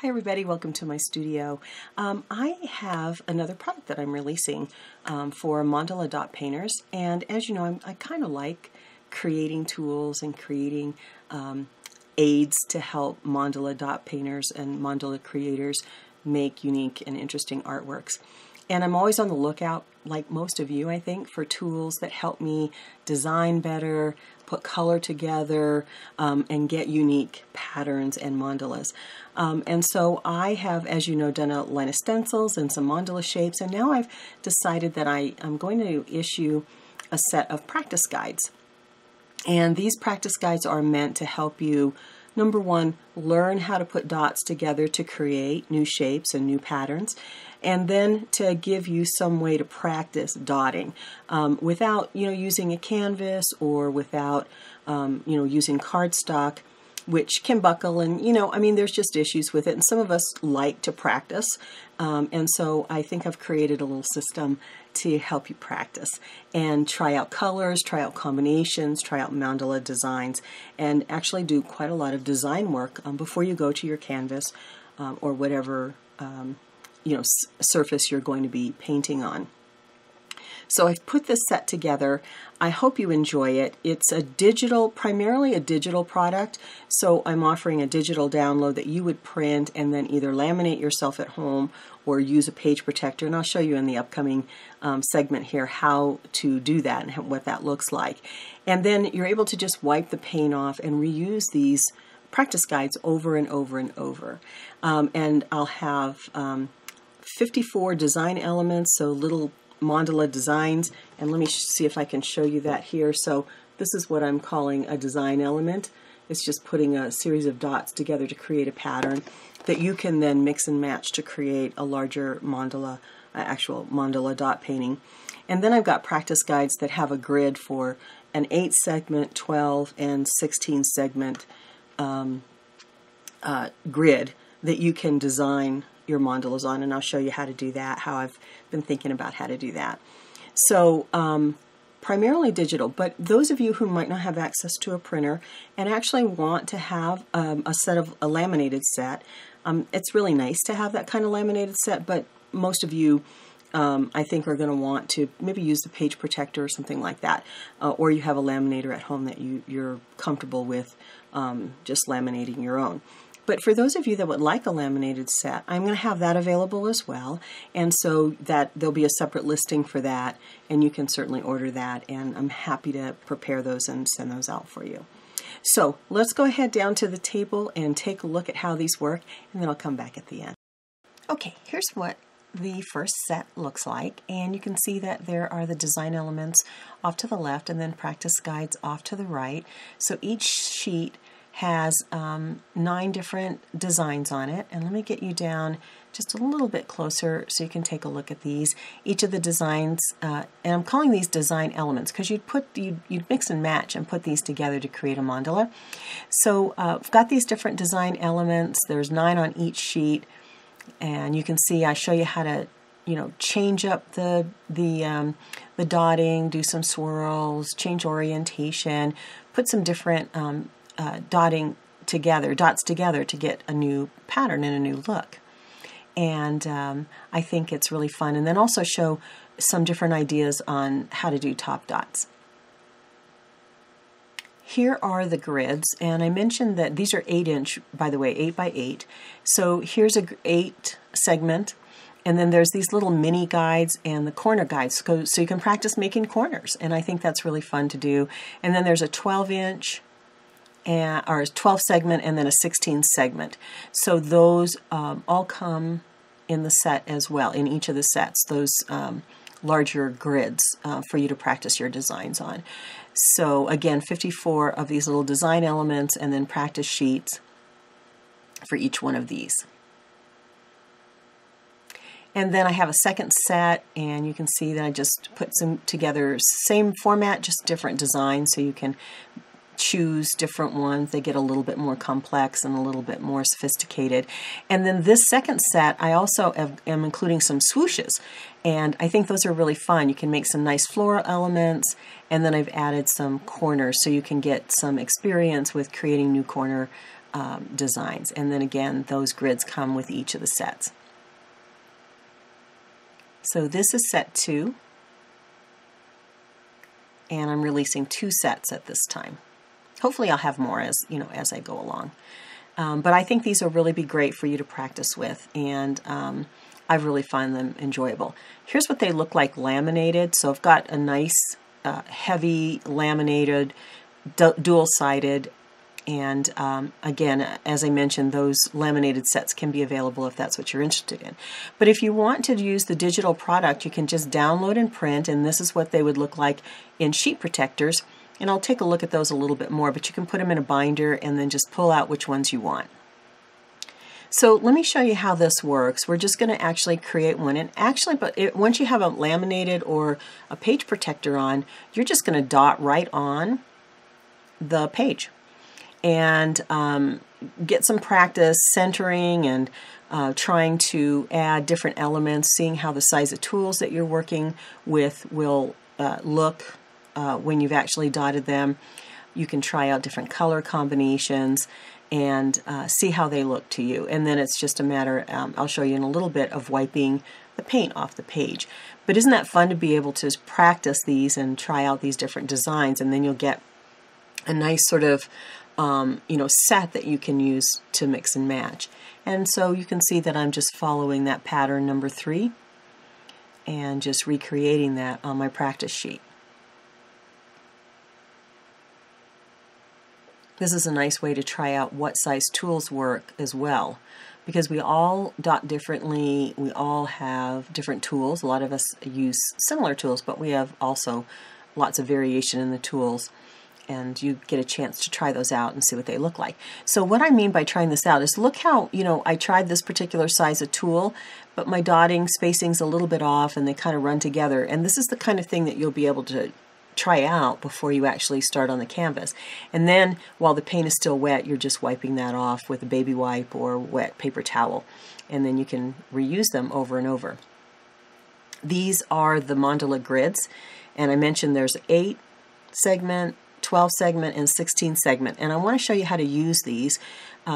Hi everybody, welcome to my studio. I have another product that I'm releasing for Mandala Dot painters, and as you know, I kind of like creating tools and creating aids to help Mandala Dot painters and mandala creators make unique and interesting artworks. And I'm always on the lookout, like most of you, I think, for tools that help me design better, put color together, and get unique patterns and mandalas. And so I have, as you know, done a line of stencils and some mandala shapes, and now I've decided that I'm going to issue a set of practice guides. And these practice guides are meant to help you, number one, learn how to put dots together to create new shapes and new patterns, and then to give you some way to practice dotting without, using a canvas or without, using cardstock, which can buckle, and there's just issues with it, and some of us like to practice, and so I think I've created a little system to help you practice and try out colors, try out combinations, try out mandala designs, and actually do quite a lot of design work before you go to your canvas or whatever surface you're going to be painting on. So I've put this set together. I hope you enjoy it. It's primarily a digital product, so I'm offering a digital download that you would print and then either laminate yourself at home or use a page protector, and I'll show you in the upcoming segment here how to do that and what that looks like. And then you're able to just wipe the paint off and reuse these practice guides over and over and over. And I'll have 54 design elements, so little mandala designs, and let me see if I can show you that here. So this is what I'm calling a design element. It's just putting a series of dots together to create a pattern that you can then mix and match to create a larger mandala, actual mandala dot painting. And then I've got practice guides that have a grid for an 8 segment, 12, and 16 segment grid that you can design your mandalas on, and I'll show you how to do that, how I've been thinking about how to do that. So primarily digital, but those of you who might not have access to a printer and actually want to have a laminated set, it's really nice to have that kind of laminated set, but most of you I think are going to want to maybe use the page protector or something like that, or you have a laminator at home that you're comfortable with just laminating your own. But for those of you that would like a laminated set, I'm going to have that available as well, and so that there'll be a separate listing for that, and you can certainly order that, and I'm happy to prepare those and send those out for you. So let's go ahead down to the table and take a look at how these work, and then I'll come back at the end. Okay, here's what the first set looks like, and you can see that there are the design elements off to the left and then practice guides off to the right. So each sheet has 9 different designs on it, and let me get you down just a little bit closer so you can take a look at these. Each of the designs, and I'm calling these design elements because you'd mix and match and put these together to create a mandala. So I've got these different design elements. There's 9 on each sheet, and you can see I show you how to change up the dotting, do some swirls, change orientation, put some different dots together to get a new pattern and a new look. And I think it's really fun. And then also show some different ideas on how to do top dots. Here are the grids, and I mentioned that these are 8-inch, by the way, 8 by 8. So here's a 8 segment, and then there's these little mini guides and the corner guides, so you can practice making corners, and I think that's really fun to do. And then there's a 12-inch, or a 12 segment, and then a 16 segment. So those all come in the set as well, in each of the sets, those larger grids for you to practice your designs on. So again, 54 of these little design elements and then practice sheets for each one of these. And then I have a second set, and you can see that I just put some together, same format, just different designs, so you can choose different ones. They get a little bit more complex and a little bit more sophisticated. And then this second set, I also am including some swooshes, and I think those are really fun. You can make some nice floral elements, and then I've added some corners so you can get some experience with creating new corner designs. And then again, those grids come with each of the sets. So this is set 2, and I'm releasing 2 sets at this time. Hopefully I'll have more as I go along. But I think these will really be great for you to practice with, and I really find them enjoyable. Here's what they look like laminated. So I've got a nice heavy laminated dual-sided, and again, as I mentioned, those laminated sets can be available if that's what you're interested in. But if you want to use the digital product, you can just download and print, and this is what they would look like in sheet protectors. And I'll take a look at those a little bit more, but you can put them in a binder and then just pull out which ones you want. So let me show you how this works. We're just going to actually create one, and actually, once you have a laminated or a page protector on, you're just going to dot right on the page and get some practice centering and trying to add different elements, seeing how the size of tools that you're working with will look when you've actually dotted them. You can try out different color combinations and see how they look to you. And then it's just a matter, I'll show you in a little bit, of wiping the paint off the page. But isn't that fun to be able to practice these and try out these different designs, and then you'll get a nice sort of set that you can use to mix and match. And so you can see that I'm just following that pattern number 3 and just recreating that on my practice sheet. This is a nice way to try out what size tools work as well, because we all dot differently, we all have different tools. A lot of us use similar tools, but we have also lots of variation in the tools, and you get a chance to try those out and see what they look like. So what I mean by trying this out is, look how, I tried this particular size of tool, but my dotting spacing's a little bit off and they kind of run together. And this is the kind of thing that you'll be able to try out before you actually start on the canvas. And then while the paint is still wet, you're just wiping that off with a baby wipe or wet paper towel, and then you can reuse them over and over. These are the Mandala Grids, and I mentioned there's 8 segment, 12 segment, and 16 segment, and I want to show you how to use these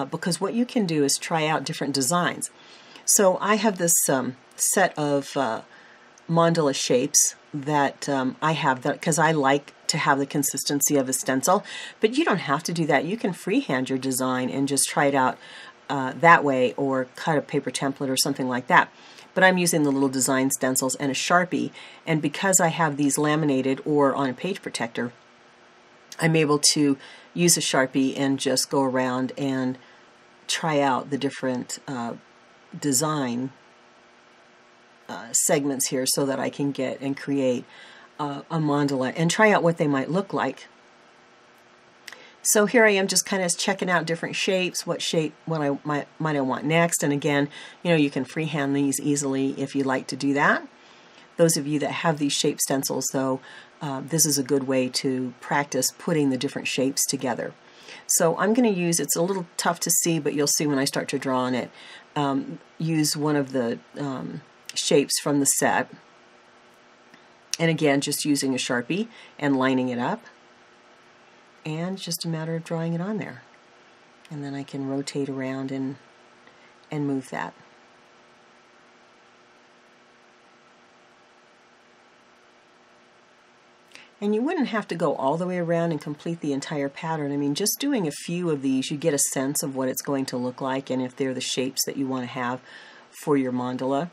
because what you can do is try out different designs. So I have this set of mandala shapes that I have, that because I like to have the consistency of a stencil, but you don't have to do that. You can freehand your design and just try it out that way, or cut a paper template or something like that. But I'm using the little design stencils and a Sharpie, and because I have these laminated or on a page protector, I'm able to use a Sharpie and just go around and try out the different design segments here, so that I can get and create a mandala and try out what they might look like. So here I am just kind of checking out different shapes, what shape I might want next. And again, you can freehand these easily if you like to do that. Those of you that have these shape stencils, though, this is a good way to practice putting the different shapes together. So I'm going to use, it's a little tough to see, but you'll see when I start to draw on it, use one of the shapes from the set, and again just using a Sharpie and lining it up, and just a matter of drawing it on there, and then I can rotate around and move that. And you wouldn't have to go all the way around and complete the entire pattern. I mean, just doing a few of these, you get a sense of what it's going to look like and if they're the shapes that you want to have for your mandala.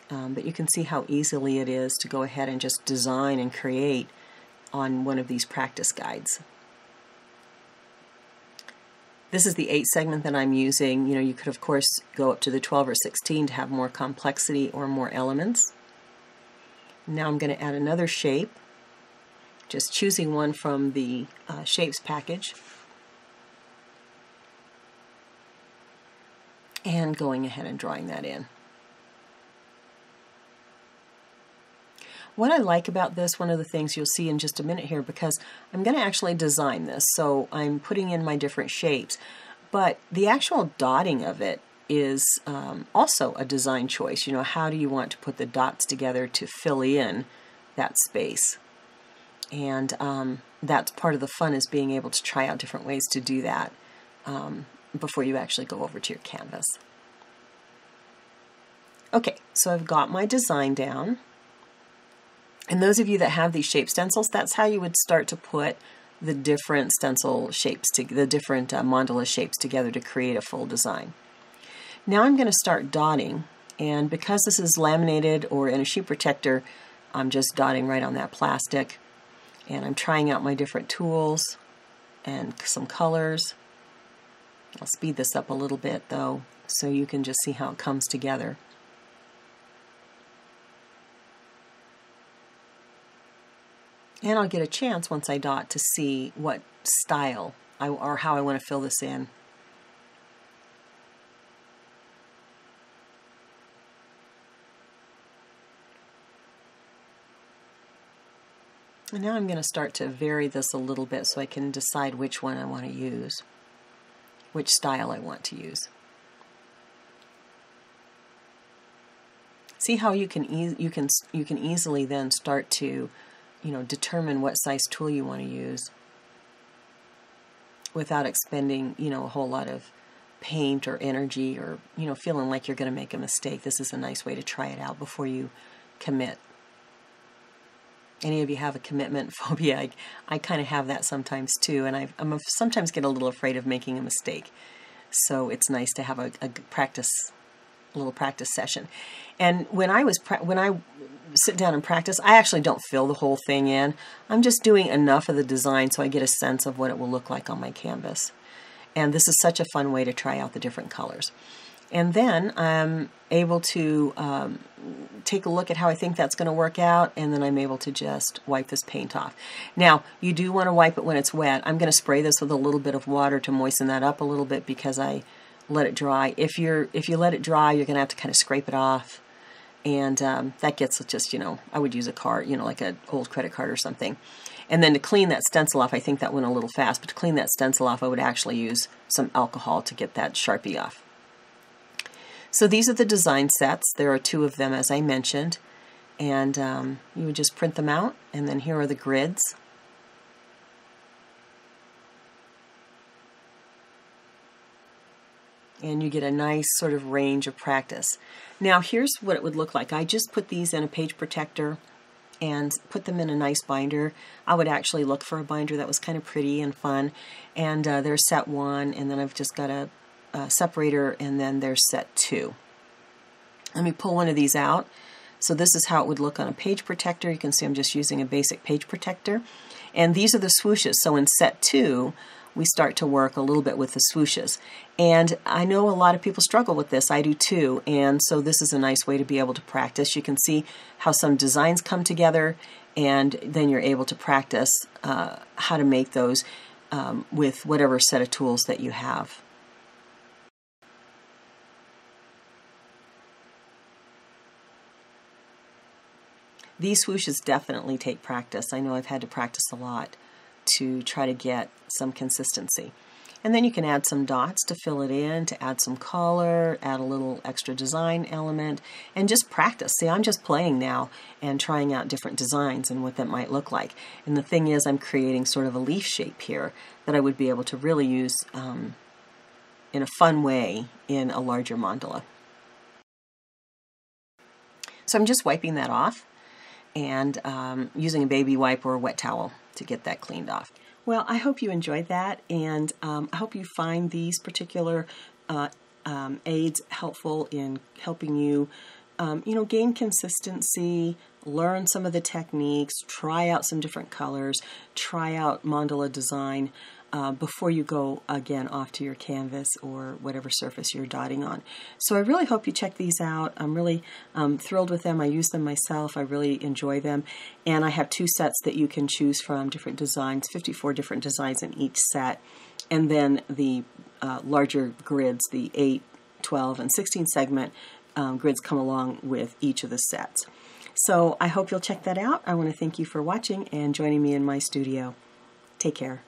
But you can see how easily it is to go ahead and just design and create on one of these practice guides. This is the 8 segment that I'm using. You could of course go up to the 12 or 16 to have more complexity or more elements. Now I'm going to add another shape, just choosing one from the shapes package and going ahead and drawing that in. What I like about this, one of the things you'll see in just a minute here, because I'm going to actually design this, so I'm putting in my different shapes, but the actual dotting of it is also a design choice. How do you want to put the dots together to fill in that space? And that's part of the fun, is being able to try out different ways to do that. before you actually go over to your canvas. Okay, so I've got my design down. And those of you that have these shape stencils, that's how you would start to put the different stencil shapes, the different mandala shapes together to create a full design. Now I'm going to start dotting, and because this is laminated or in a sheet protector, I'm just dotting right on that plastic, and I'm trying out my different tools and some colors. I'll speed this up a little bit though, so you can just see how it comes together. And I'll get a chance once I dot to see what style or how I want to fill this in. And now I'm going to start to vary this a little bit so I can decide which one I want to use, which style I want to use. See how you can easily then start to determine what size tool you want to use without expending, a whole lot of paint or energy or, feeling like you're going to make a mistake. This is a nice way to try it out before you commit. Any of you have a commitment phobia? I kind of have that sometimes too, and I'm sometimes get a little afraid of making a mistake. So it's nice to have a little practice session. And when I sit down and practice, I actually don't fill the whole thing in. I'm just doing enough of the design so I get a sense of what it will look like on my canvas. And this is such a fun way to try out the different colors. And then I'm able to take a look at how I think that's going to work out, and then I'm able to just wipe this paint off. Now, you do want to wipe it when it's wet. I'm going to spray this with a little bit of water to moisten that up a little bit because I let it dry. If you let it dry, you're going to have to kind of scrape it off. And that gets just, I would use a card, like an old credit card or something. And then to clean that stencil off, I think that went a little fast, but to clean that stencil off, I would actually use some alcohol to get that Sharpie off. So these are the design sets. There are 2 of them, as I mentioned. And you would just print them out, and then here are the grids. And you get a nice sort of range of practice. Now here's what it would look like. I just put these in a page protector and put them in a nice binder. I would actually look for a binder that was kind of pretty and fun. And there's set 1, and then I've just got a separator, and then there's set 2. Let me pull one of these out. So this is how it would look on a page protector. You can see I'm just using a basic page protector. And these are the swooshes. So in set 2, we start to work a little bit with the swooshes. And I know a lot of people struggle with this. I do too. And so this is a nice way to be able to practice. You can see how some designs come together, and then you're able to practice how to make those with whatever set of tools that you have. These swooshes definitely take practice. I know I've had to practice a lot to try to get some consistency. And then you can add some dots to fill it in, to add some color, add a little extra design element, and just practice. See, I'm just playing now and trying out different designs and what that might look like. And the thing is, I'm creating sort of a leaf shape here that I would be able to really use in a fun way in a larger mandala. So I'm just wiping that off and using a baby wipe or a wet towel to get that cleaned off. Well, I hope you enjoyed that, and I hope you find these particular aids helpful in helping you, gain consistency, learn some of the techniques, try out some different colors, try out mandala design before you go again off to your canvas or whatever surface you're dotting on. So I really hope you check these out. I'm really thrilled with them. I use them myself. I really enjoy them. And I have 2 sets that you can choose from, different designs, 54 different designs in each set. And then the larger grids, the 8, 12, and 16 segment grids come along with each of the sets. So I hope you'll check that out. I want to thank you for watching and joining me in my studio. Take care.